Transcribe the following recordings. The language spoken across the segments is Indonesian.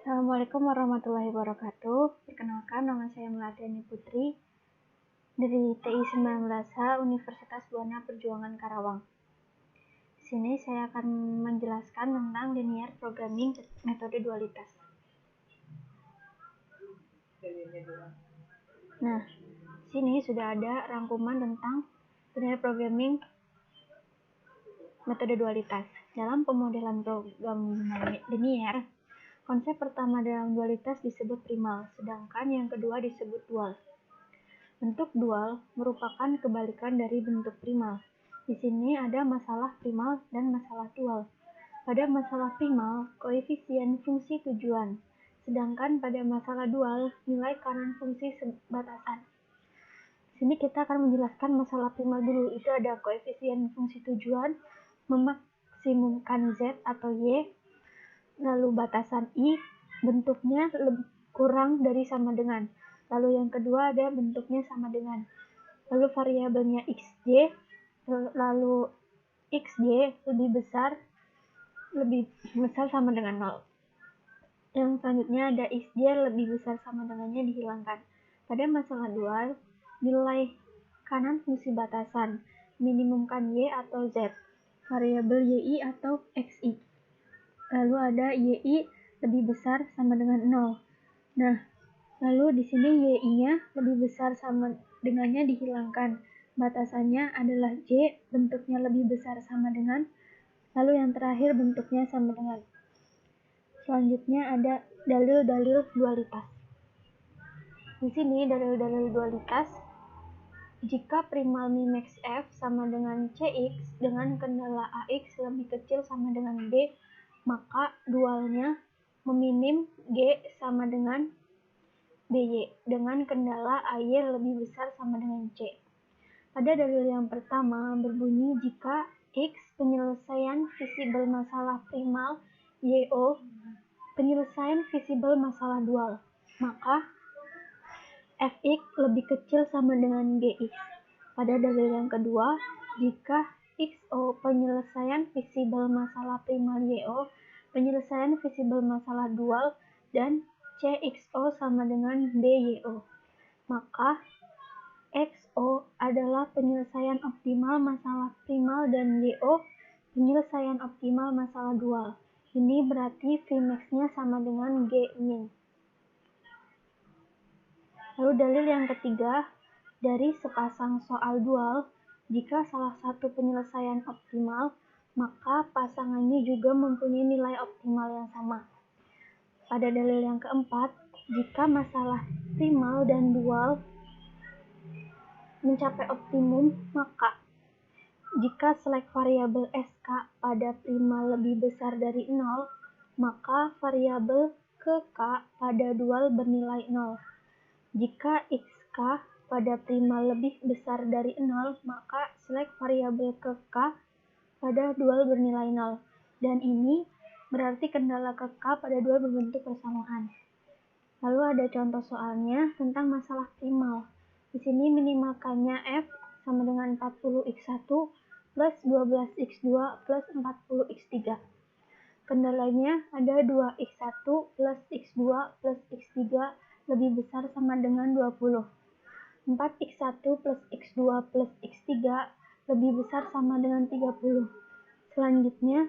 Assalamualaikum warahmatullahi wabarakatuh. Perkenalkan, nama saya Melatiani Putri dari TI 19H Universitas Buana Perjuangan Karawang. Di sini saya akan menjelaskan tentang linear programming metode dualitas. Nah, di sini sudah ada rangkuman tentang linear programming metode dualitas. Dalam pemodelan program linear, konsep pertama dalam dualitas disebut primal, sedangkan yang kedua disebut dual. Bentuk dual merupakan kebalikan dari bentuk primal. Di sini ada masalah primal dan masalah dual. Pada masalah primal, koefisien fungsi tujuan, sedangkan pada masalah dual, nilai kanan fungsi batasan. Di sini kita akan menjelaskan masalah primal dulu. Itu ada koefisien fungsi tujuan, memaksimumkan Z atau Y, lalu batasan I, bentuknya kurang dari sama dengan. Lalu yang kedua ada bentuknya sama dengan. Lalu variabelnya XJ, lalu XJ lebih besar sama dengan 0. Yang selanjutnya ada XJ lebih besar sama dengannya dihilangkan. Pada masalah dual, nilai kanan fungsi batasan, minimumkan Y atau Z, variabel YI atau XI. Lalu ada YI lebih besar sama dengan 0. Nah, lalu di sini YI-nya lebih besar sama dengannya dihilangkan. Batasannya adalah J, bentuknya lebih besar sama dengan. Lalu yang terakhir bentuknya sama dengan. Selanjutnya ada dalil-dalil dualitas. Di sini dalil-dalil dualitas, jika primal min-max F sama dengan Cx dengan kendala Ax lebih kecil sama dengan B, maka dualnya meminim G sama dengan BY dengan kendala AY lebih besar sama dengan C. Pada dalil yang pertama berbunyi jika X penyelesaian visible masalah primal, YO penyelesaian visible masalah dual, maka Fx lebih kecil sama dengan Gx. Pada dalil yang kedua, jika XO penyelesaian visible masalah primal, YO penyelesaian visible masalah dual, dan CXO sama dengan BYO, maka XO adalah penyelesaian optimal masalah primal dan YO penyelesaian optimal masalah dual. Ini berarti Vmax-nya sama dengan Gmin. Lalu dalil yang ketiga, dari sepasang soal dual, jika salah satu penyelesaian optimal, maka pasangannya juga mempunyai nilai optimal yang sama. Pada dalil yang keempat, jika masalah primal dan dual mencapai optimum, maka jika select variabel SK pada primal lebih besar dari 0, maka variabel ke K pada dual bernilai 0. Jika XK pada primal lebih besar dari 0, maka select variabel ke K pada dual bernilai 0. Dan ini berarti kendala ke K pada dual berbentuk persamaan. Lalu ada contoh soalnya tentang masalah primal. Di sini minimalkannya F sama dengan 40x1 plus 12x2 plus 40x3. Kendalanya ada 2x1 plus x2 plus x3 lebih besar sama dengan 20. 4x1 plus x2 plus x3 lebih besar sama dengan 30. Selanjutnya,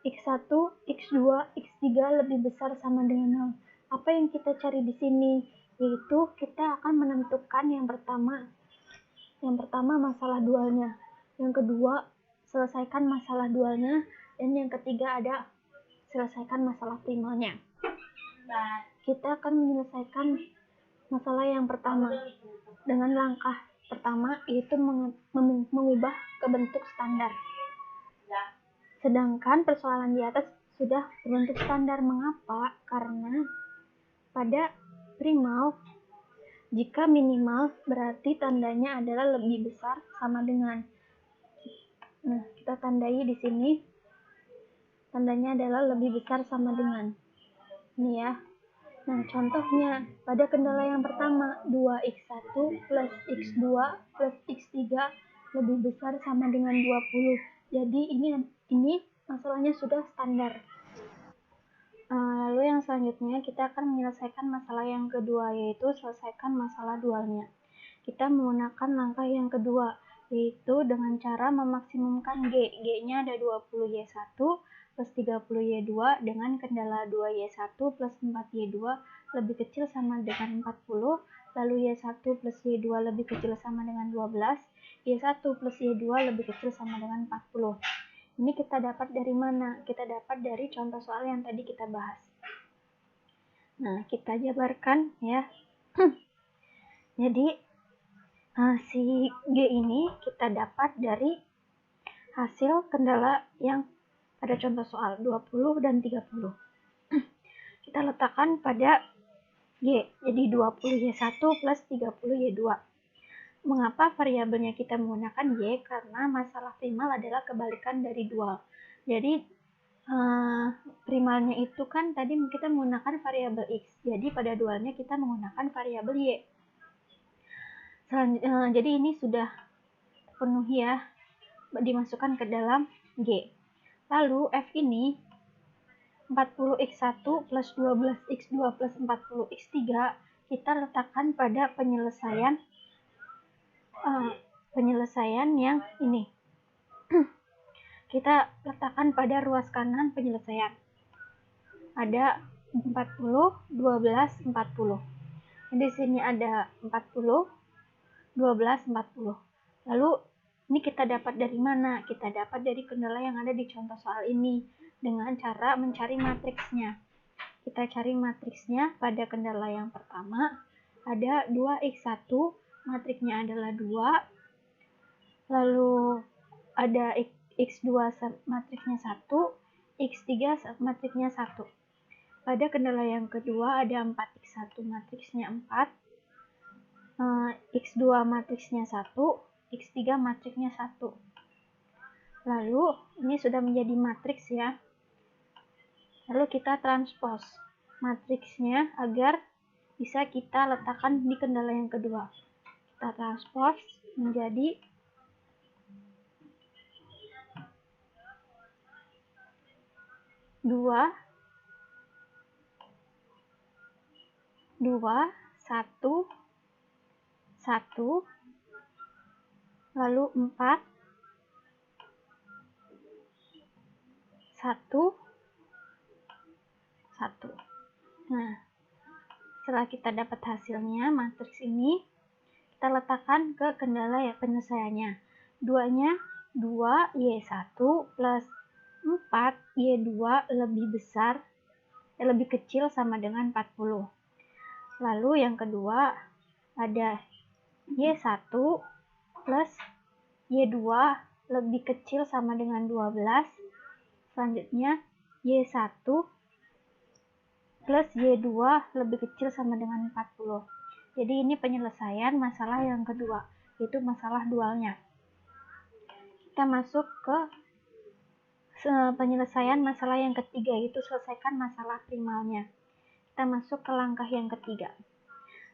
x1, x2, x3 lebih besar sama dengan 0. Apa yang kita cari di sini? Yaitu kita akan menentukan yang pertama masalah dualnya. Yang kedua, selesaikan masalah dualnya. Dan yang ketiga ada selesaikan masalah primalnya. Kita akan menyelesaikan masalah yang pertama dengan langkah pertama, yaitu mengubah ke bentuk standar. Sedangkan persoalan di atas sudah berbentuk standar. Mengapa? Karena pada primal, jika minimal berarti tandanya adalah lebih besar sama dengan. Nah, kita tandai di sini. Tandanya adalah lebih besar sama dengan. Ini ya. Nah, contohnya pada kendala yang pertama, 2x1 plus x2 plus x3 lebih besar sama dengan 20. Jadi ini masalahnya sudah standar. Lalu yang selanjutnya kita akan menyelesaikan masalah yang kedua, yaitu selesaikan masalah dualnya. Kita menggunakan langkah yang kedua, yaitu dengan cara memaksimumkan G. G-nya ada 20Y1 plus 30Y2 dengan kendala 2Y1 plus 4Y2 lebih kecil sama dengan 40, lalu Y1 plus Y2 lebih kecil sama dengan 12, Y1 plus Y2 lebih kecil sama dengan 40. Ini kita dapat dari mana? Kita dapat dari contoh soal yang tadi kita bahas. Nah, kita jabarkan ya. Jadi, si G ini kita dapat dari hasil kendala yang pada contoh soal 20 dan 30. Kita letakkan pada G, jadi 20Y1 plus 30Y2. Mengapa variabelnya kita menggunakan Y? Karena masalah primal adalah kebalikan dari dual. Jadi primalnya itu kan tadi kita menggunakan variabel X. Jadi pada dualnya kita menggunakan variabel Y. Jadi ini sudah terpenuhi ya, dimasukkan ke dalam G. Lalu F ini 40X1 plus 12X2 plus 40X3 kita letakkan pada penyelesaian yang ini. Kita letakkan pada ruas kanan penyelesaian. Ada 40, 12, 40. Di sini ada 40, 12, 40. Lalu ini kita dapat dari mana? Kita dapat dari kendala yang ada di contoh soal ini dengan cara mencari matriksnya. Kita cari matriksnya pada kendala yang pertama. Ada 2X1, matriksnya adalah 2. Lalu ada X2 matriksnya 1, X3 matriksnya 1. Pada kendala yang kedua ada 4X1 matriksnya 4, X2 matriksnya 1, X3 matriksnya 1. Lalu ini sudah menjadi matriks ya. Lalu kita transpose matriksnya agar bisa kita letakkan di kendala yang kedua. Kita transpose menjadi 2, 1, 1, lalu 4, 1, 1. Nah, setelah kita dapat hasilnya, matriks ini kita letakkan ke kendala ya penyelesaiannya. 2-nya 2Y1 plus 4Y2 lebih kecil sama dengan 40. Lalu yang kedua ada Y1 plus Y2 lebih kecil sama dengan 12. Selanjutnya Y1 plus Y2 lebih kecil sama dengan 40. Jadi ini penyelesaian masalah yang kedua, yaitu masalah dualnya. Kita masuk ke penyelesaian masalah yang ketiga, yaitu selesaikan masalah primalnya. Kita masuk ke langkah yang ketiga.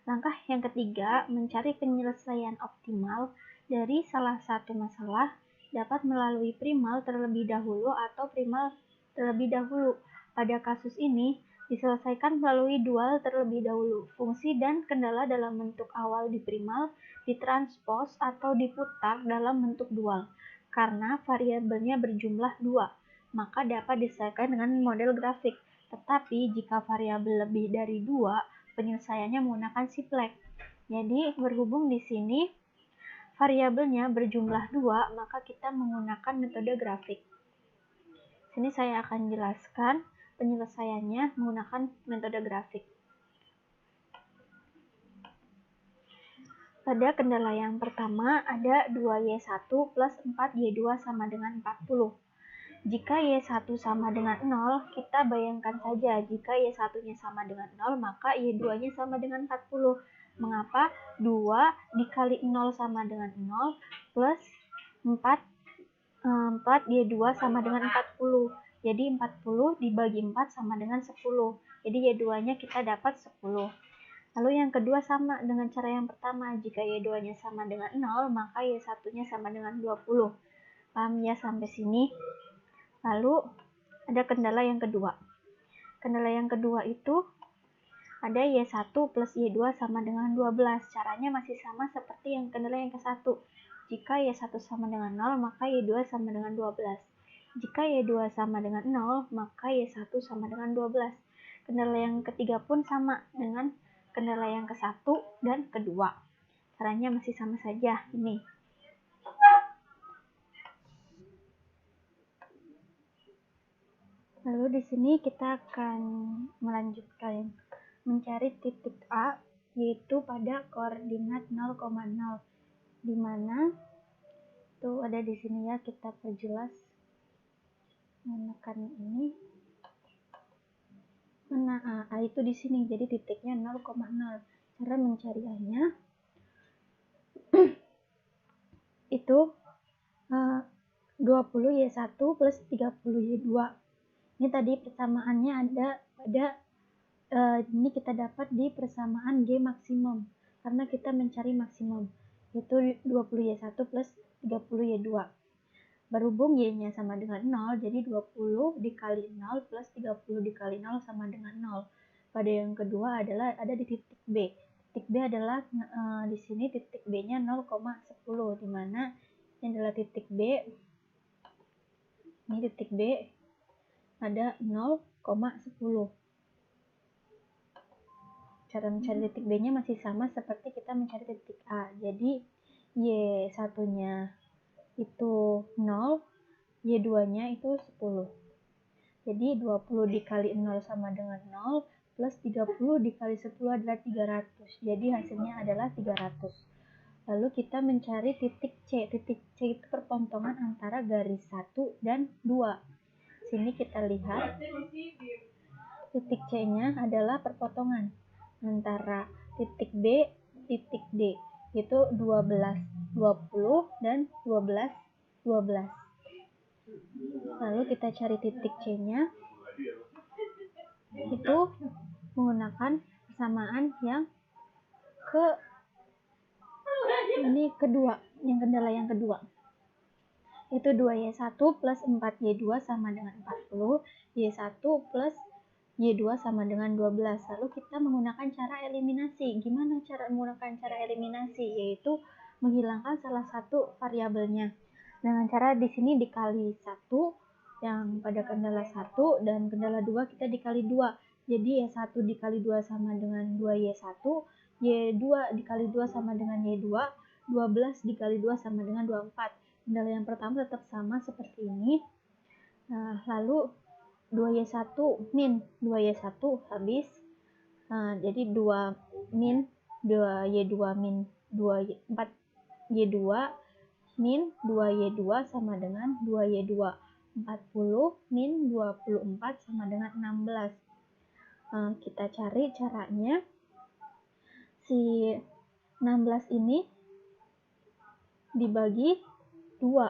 Langkah yang ketiga, mencari penyelesaian optimal dari salah satu masalah dapat melalui primal terlebih dahulu atau primal terlebih dahulu. Pada kasus ini, diselesaikan melalui dual terlebih dahulu. Fungsi dan kendala dalam bentuk awal di primal ditranspos atau diputar dalam bentuk dual. Karena variabelnya berjumlah 2, maka dapat diselesaikan dengan model grafik. Tetapi jika variabel lebih dari 2, penyelesaiannya menggunakan Simplex. Jadi berhubung di sini variabelnya berjumlah 2, maka kita menggunakan metode grafik. Sini saya akan jelaskan penyelesaiannya menggunakan metode grafik. Pada kendala yang pertama ada 2Y1 plus 4Y2 sama dengan 40. Jika Y1 sama dengan 0, kita bayangkan saja jika Y1-nya sama dengan 0, maka Y2-nya sama dengan 40. Mengapa? 2 dikali 0 sama dengan 0 plus 4Y2 sama dengan 40. Jadi 40 dibagi 4 sama dengan 10. Jadi Y2-nya kita dapat 10. Lalu yang kedua sama dengan cara yang pertama. Jika Y2-nya sama dengan 0, maka Y1-nya sama dengan 20. Paham ya sampai sini? Lalu ada kendala yang kedua. Kendala yang kedua itu ada Y1 plus Y2 sama dengan 12. Caranya masih sama seperti yang kendala yang ke-1. Jika Y1 sama dengan 0, maka Y2 sama dengan 12. Jika Y2 sama dengan 0, maka Y1 sama dengan 12. Kendala yang ketiga pun sama dengan kendala yang ke-1 dan kedua. Caranya masih sama saja ini. Lalu di sini kita akan melanjutkan mencari titik A, yaitu pada koordinat 0,0, di mana itu ada di sini ya, kita perjelas menekan ini. Mana A itu di sini, jadi titiknya 0,0. Cara mencariannya itu 20Y1 plus 30Y2. Ini tadi persamaannya ada pada ini kita dapat di persamaan G maksimum, karena kita mencari maksimum, yaitu 20Y1 plus 30Y2. Berhubung Y-nya sama dengan 0, jadi 20 dikali 0 plus 30 dikali 0 sama dengan 0. Pada yang kedua adalah ada di titik B. Titik B adalah di sini titik B-nya 0,10, di mana ini adalah titik B. Ini titik B ada 0,10. Cara mencari titik B-nya masih sama seperti kita mencari titik A. Jadi Y1-nya itu 0, Y2-nya itu 10. Jadi 20 dikali 0 sama dengan 0, plus 30 dikali 10 adalah 300. Jadi hasilnya adalah 300. Lalu kita mencari titik C. Titik C itu perpontongan antara garis 1 dan 2. Sini kita lihat titik C-nya adalah perpotongan antara titik B, titik D, itu 12, 20 dan 12, 12. Lalu kita cari titik C-nya itu menggunakan persamaan yang kedua, yang kendala yang kedua. Itu 2Y1 plus 4Y2 sama dengan 40, Y1 plus Y2 sama dengan 12. Lalu kita menggunakan cara eliminasi. Gimana cara menggunakan cara eliminasi? Yaitu menghilangkan salah satu variabelnya. Dengan cara di sini dikali 1 yang pada kendala 1 dan kendala 2 kita dikali 2. Jadi Y1 dikali 2 sama dengan 2Y1, Y2 dikali 2 sama dengan Y2, 12 dikali 2 sama dengan 24. Kendala yang pertama tetap sama seperti ini. Nah, lalu 2Y1 min 2Y1 habis. Nah, jadi 2 min 2Y2 min 4Y2 min 2Y2 sama dengan 2Y2. 40 min 24 sama dengan 16. Kita cari caranya. Si 16 ini dibagi 2.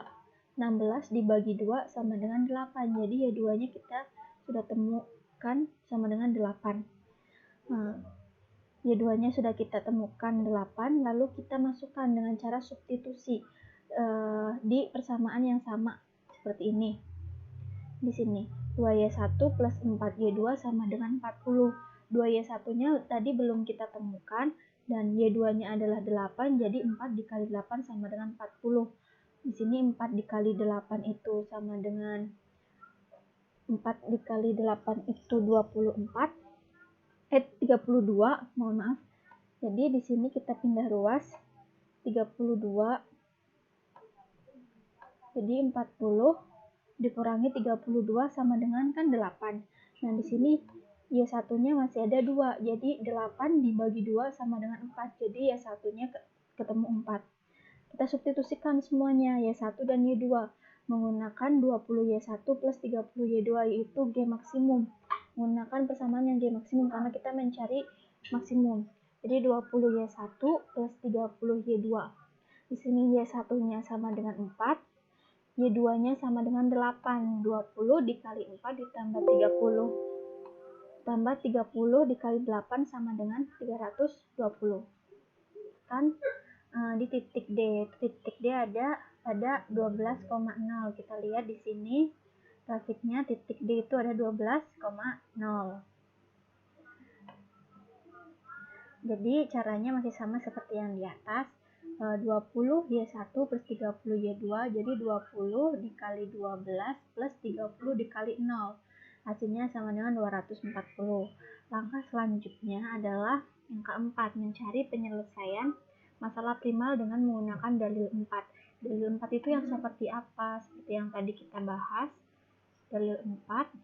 16 dibagi 2 sama dengan 8. Jadi Y2-nya kita sudah temukan sama dengan 8. Y2-nya sudah kita temukan 8, lalu kita masukkan dengan cara substitusi di persamaan yang sama seperti ini. Di sini 2Y1 plus 4Y2 sama dengan 40. 2Y1-nya tadi belum kita temukan dan Y2-nya adalah 8, jadi 4 dikali 8 sama dengan 40. Di sini 4 dikali 8 itu sama dengan 4 dikali 8 itu 32, mohon maaf. Jadi di sini kita pindah ruas 32. Jadi 40 dikurangi 32 sama dengan kan 8. Nah, di sini Y1-nya masih ada 2. Jadi 8 dibagi 2 sama dengan 4. Jadi Y1-nya ketemu 4. Kita substitusikan semuanya Y1 dan Y2 menggunakan 20Y1 plus 30Y2, yaitu G maksimum. Menggunakan persamaan yang G maksimum karena kita mencari maksimum. Jadi 20Y1 plus 30Y2. Di sini Y1-nya sama dengan 4, Y2-nya sama dengan 8. 20 dikali 4 ditambah 30. Tambah 30 dikali 8 sama dengan 320. Kan di titik D. Titik D ada pada 12,0. Kita lihat di sini grafiknya titik D itu ada 12,0. Jadi caranya masih sama seperti yang di atas. 20Y1 plus 30Y2, jadi 20 dikali 12 plus 30 dikali 0. Hasilnya sama dengan 240. Langkah selanjutnya adalah yang keempat, mencari penyelesaian masalah primal dengan menggunakan dalil 4. Dalil 4 itu yang seperti apa? Seperti yang tadi kita bahas. Dalil 4.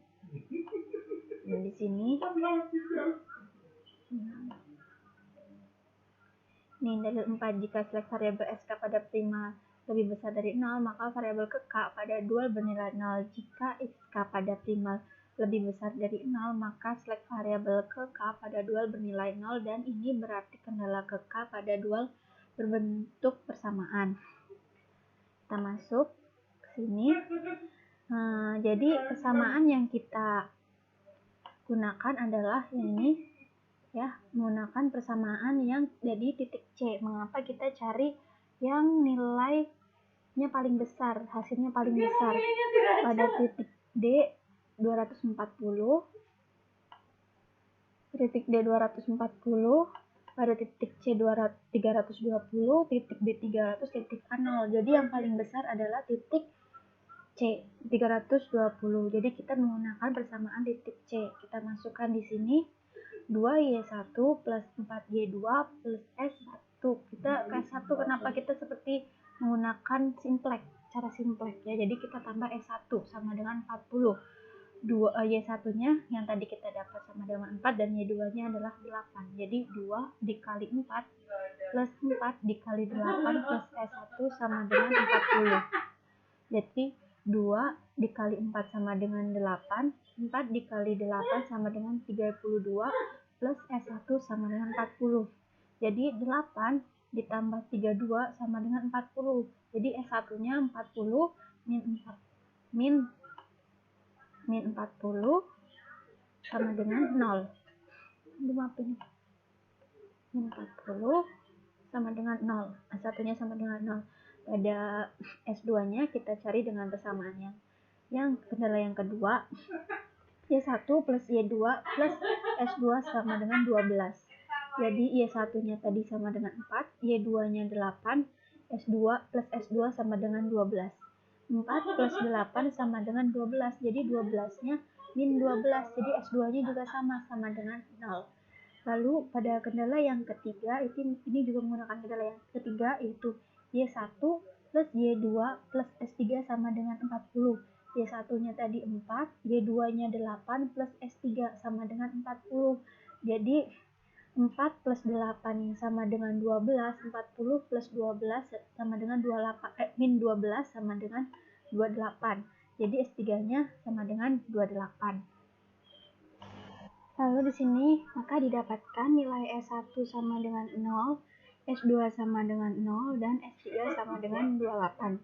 Dan di sini nih, dalil 4, jika select variabel sk pada primal lebih besar dari 0, maka variabel ke k pada dual bernilai 0. Jika xk pada primal lebih besar dari 0, maka select variabel ke k pada dual bernilai 0, dan ini berarti kendala ke k pada dual berbentuk persamaan. Kita masuk ke sini. Jadi persamaan yang kita gunakan adalah ini ya, menggunakan persamaan yang jadi titik C. Mengapa kita cari yang nilainya paling besar, hasilnya paling besar? Pada titik D 240, titik D 240, pada titik C 320, titik D 300, titik A 0. Jadi yang paling besar adalah titik C 320. Jadi kita menggunakan persamaan titik C. Kita masukkan di sini 2Y1 plus 4Y2 plus S1. Kita ke S1, kenapa kita seperti menggunakan simplex, cara simplex ya. Jadi kita tambah S1 sama dengan 40. Y1 nya yang tadi kita dapat sama dengan 4 dan Y2 nya adalah 8. Jadi 2 dikali 4 plus 4 dikali 8 plus S1 sama dengan 40. Jadi 2 dikali 4 sama dengan 8, 4 dikali 8 sama dengan 32, plus S1 sama dengan 40. Jadi 8 ditambah 32 sama dengan 40. Jadi S1 nya 40 min 40 sama dengan 0. Min 40 sama dengan 0. S1 nya sama dengan 0. Pada S2 nya kita cari dengan persamaannya. Yang kendala yang kedua, Y1 plus Y2 plus S2 sama dengan 12. Jadi Y1 nya tadi sama dengan 4, Y2 nya 8, S2 plus S2 sama dengan 12. 4 plus 8 sama dengan 12. Jadi 12 nya min 12. Jadi S2 nya juga sama dengan 0. Lalu pada kendala yang ketiga, ini juga menggunakan kendala yang ketiga, yaitu Y1 plus Y2 plus S3 sama dengan 40. Y1 nya tadi 4, Y2 nya 8 plus S3 sama dengan 40. Jadi 4 plus 8 sama dengan 12, 40 plus 12 sama dengan 28, min 12 sama dengan 28. Jadi S3 nya sama dengan 28. Lalu di sini maka didapatkan nilai S1 sama dengan 0, S2 sama dengan 0, dan S3 sama dengan 28.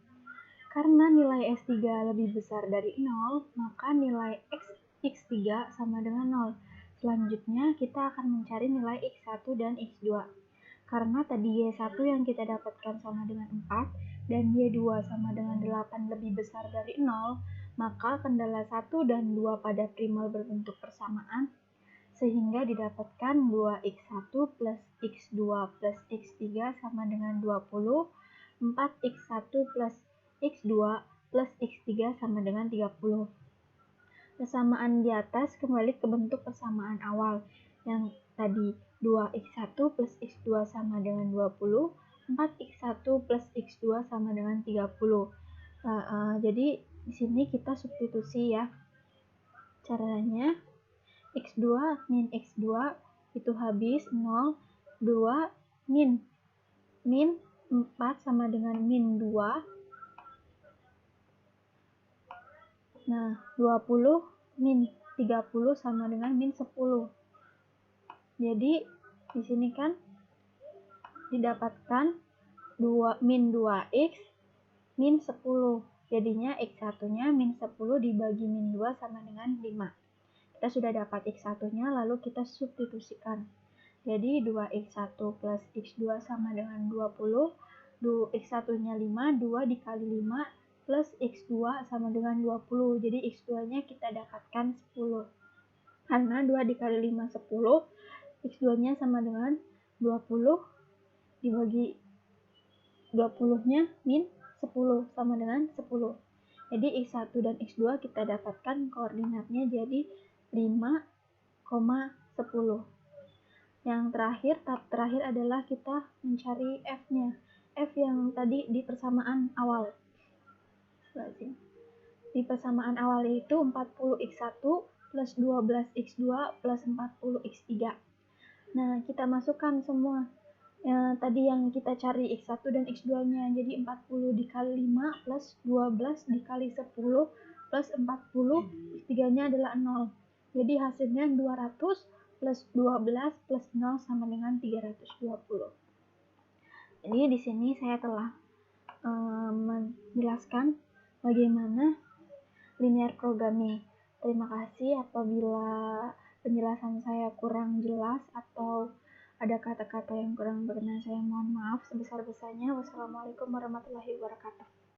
Karena nilai S3 lebih besar dari 0, maka nilai X3 sama dengan 0. Selanjutnya kita akan mencari nilai X1 dan X2. Karena tadi Y1 yang kita dapatkan sama dengan 4 dan Y2 sama dengan 8 lebih besar dari 0, maka kendala 1 dan 2 pada primal berbentuk persamaan, sehingga didapatkan 2X1 plus X2 plus X3 sama dengan 20, 4X1 plus X2 plus X3 sama dengan 30. Persamaan di atas kembali ke bentuk persamaan awal. Yang tadi 2X1 plus X2 sama dengan 20, 4X1 plus X2 sama dengan 30. Jadi di sini kita substitusi ya. Caranya X2 min X2 itu habis 0, 2 min 4 sama dengan min 2. Nah, 20 min 30 sama dengan min 10. Jadi di sini kan didapatkan min 2x min 10. Jadinya X1-nya min 10 dibagi min 2 sama dengan 5. Kita sudah dapat X1-nya, lalu kita substitusikan. Jadi 2X1 plus X2 sama dengan 20. X1-nya 5, 2 dikali 5 plus X2 sama dengan 20. Jadi X2 nya kita dapatkan 10. Karena 2 dikali 5 10, X2 nya sama dengan 20 dibagi 20 nya min 10 sama dengan 10. Jadi X1 dan X2 kita dapatkan koordinatnya jadi 5,10. Yang terakhir, tahap terakhir adalah kita mencari F-nya. F yang tadi di persamaan awal. Di persamaan awal yaitu 40x1 plus 12x2 plus 40x3. Nah, kita masukkan semua tadi yang kita cari X1 dan X2 nya. Jadi 40 dikali 5 plus 12 dikali 10 plus 40 X3 nya adalah 0. Jadi hasilnya 200 plus 12 plus 0 sama dengan 320. Jadi di sini saya telah menjelaskan bagaimana linear programming. Terima kasih apabila penjelasan saya kurang jelas atau ada kata-kata yang kurang berkenan, saya mohon maaf sebesar-besarnya. Wassalamualaikum warahmatullahi wabarakatuh.